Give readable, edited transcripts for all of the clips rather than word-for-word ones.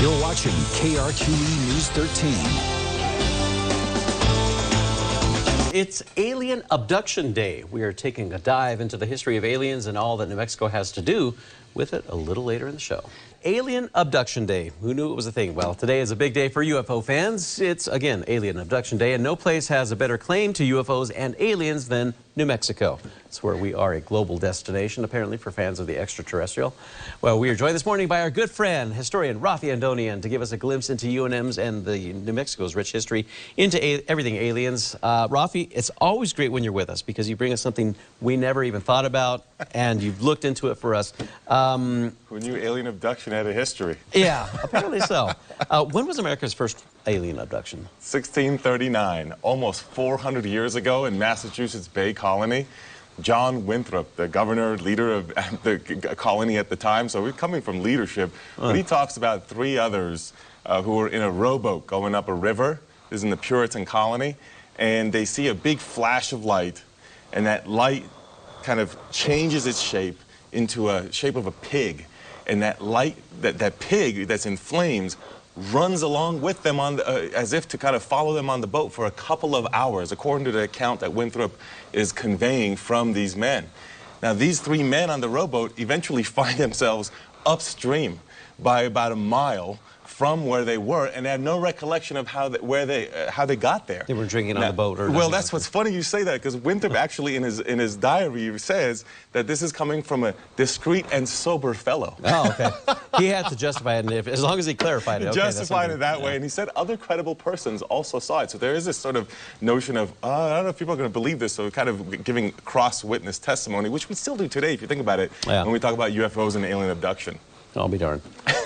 You're watching KRQE News 13. It's Alien Abduction Day. We are taking a dive into the history of aliens and all that New Mexico has to do with it a little later in the show. Alien Abduction Day. Who knew it was a thing? Well, today is a big day for UFO fans. It's, again, Alien Abduction Day, and no place has a better claim to UFOs and aliens than New Mexico. It's where we are a global destination, apparently, for fans of the extraterrestrial. Well, we are joined this morning by our good friend, historian Rafi Andonian, to give us a glimpse into UNM's and the New Mexico's rich history into everything aliens. Rafi, it's always great when you're with us because you bring us something we never even thought about, and you've looked into it for us. Who knew alien abduction had a history? Yeah, apparently so. When was America's first alien abduction? 1639, almost 400 years ago in Massachusetts Bay Colony. John Winthrop, the governor, leader of the colony at the time, so we're coming from leadership. But he talks about three others who were in a rowboat going up a river. This is in the Puritan colony. And they see a big flash of light, and that light kind of changes its shape into a shape of a pig. And that light, that pig that's in flames, runs along with them on the, as if to kind of follow them on the boat for a couple of hours, according to the account that Winthrop is conveying from these men. Now, these three men on the rowboat eventually find themselves upstream by about a mile from where they were, and they had no recollection of how they got there. They were drinking on the boat, or well, that's what's funny you say that, because Winthrop actually in his diary says that this is coming from a discreet and sober fellow. Oh, okay. He had to justify it, as long as he clarified it. He justified it that way, and he said other credible persons also saw it. So there is this sort of notion of, I don't know if people are going to believe this, so kind of giving cross-witness testimony, which we still do today, if you think about it, when we talk about UFOs and alien abduction. I'll be darned.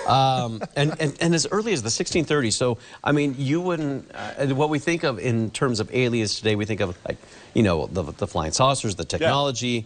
And as early as the 1630s, so, I mean, you wouldn't, what we think of in terms of aliens today, we think of, like, you know, the flying saucers, the technology. Yeah.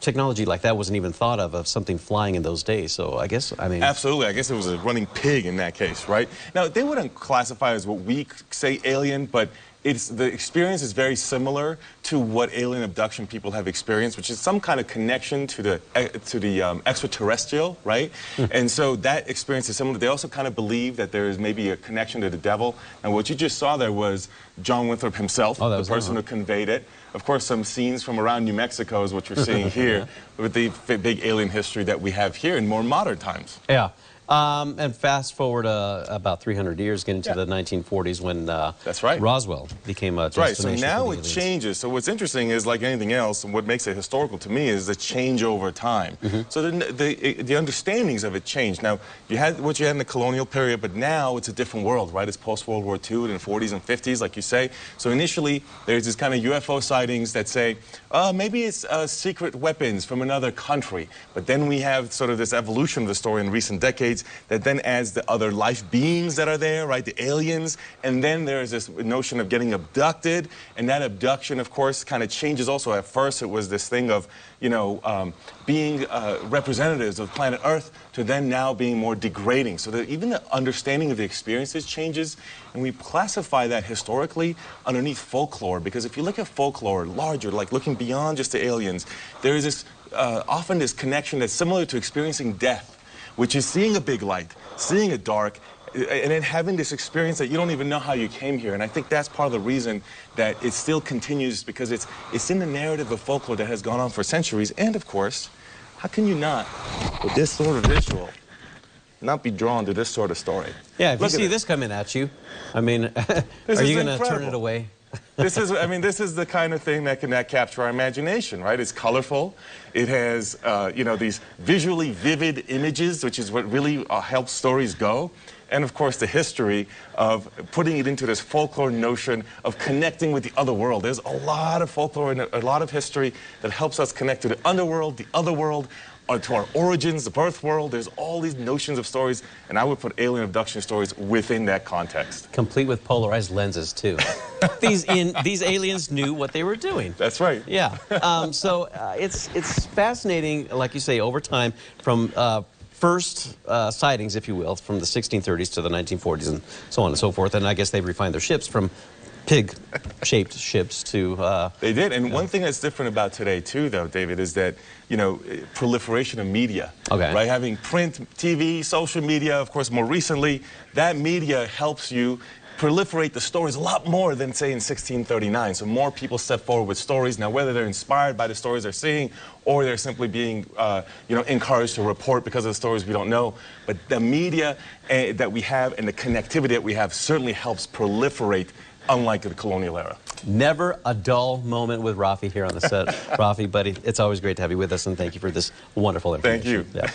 Technology like that wasn't even thought of something flying in those days. So I guess, I mean... Absolutely. I guess it was a running pig in that case, right? Now, they wouldn't classify as what we say alien, but the experience is very similar to what alien abduction people have experienced, which is some kind of connection to the extraterrestrial, right? And so that experience is similar. They also kind of believe that there is maybe a connection to the devil. And what you just saw there was John Winthrop himself, the person who conveyed it. Of course, some scenes from around New Mexico is what you're seeing here with the big alien history that we have here in more modern times. Yeah. And fast forward about 300 years, getting to the 1940s when that's right. Roswell became a destination. Right, so now it changes. So what's interesting is, like anything else, and what makes it historical to me is the change over time. So the understandings of it changed. Now, you had what you had in the colonial period, but now it's a different world, right? It's post-World War II in the 40s and 50s, like you say. So initially, there's this kind of UFO sightings that say, maybe it's secret weapons from another country. But then we have sort of this evolution of the story in recent decades that then adds the other life beings that are there, right, the aliens, and then there's this notion of getting abducted, and that abduction, of course, kind of changes also. At first, it was this thing of, you know, being representatives of planet Earth, to then now being more degrading, so that even the understanding of the experiences changes, and we classify that historically underneath folklore, because if you look at folklore larger, like looking beyond just the aliens, there is this, often this connection that's similar to experiencing death, which is seeing a big light, seeing it dark, and then having this experience that you don't even know how you came here. And I think that's part of the reason that it still continues, because it's in the narrative of folklore that has gone on for centuries. And of course, how can you not, with this sort of visual, not be drawn to this sort of story? Yeah, if you see this coming at you, I mean, are you going to turn it away? This is, I mean, this is the kind of thing that can capture our imagination, right? It's colorful. It has, you know, these visually vivid images, which is what really helps stories go. And of course, the history of putting it into this folklore notion of connecting with the other world. There's a lot of folklore and a lot of history that helps us connect to the underworld, the other world, or to our origins, the birth world. There's all these notions of stories, and I would put alien abduction stories within that context. Complete with polarized lenses, too. These aliens knew what they were doing. That's right. Yeah. So it's fascinating, like you say, over time, from first sightings, if you will, from the 1630s to the 1940s and so on and so forth. And I guess they've refined their ships from pig-shaped ships to... They did, and one thing that's different about today too, though, David, is that, you know, proliferation of media. Okay. Right, having print, TV, social media, of course, more recently, that media helps you proliferate the stories a lot more than, say, in 1639. So more people step forward with stories. Now, whether they're inspired by the stories they're seeing or they're simply being, you know, encouraged to report because of the stories, we don't know. But the media that we have and the connectivity that we have certainly helps proliferate, unlike the colonial era. Never a dull moment with Rafi here on the set. Rafi, buddy, it's always great to have you with us, and thank you for this wonderful information. Thank you. Yeah.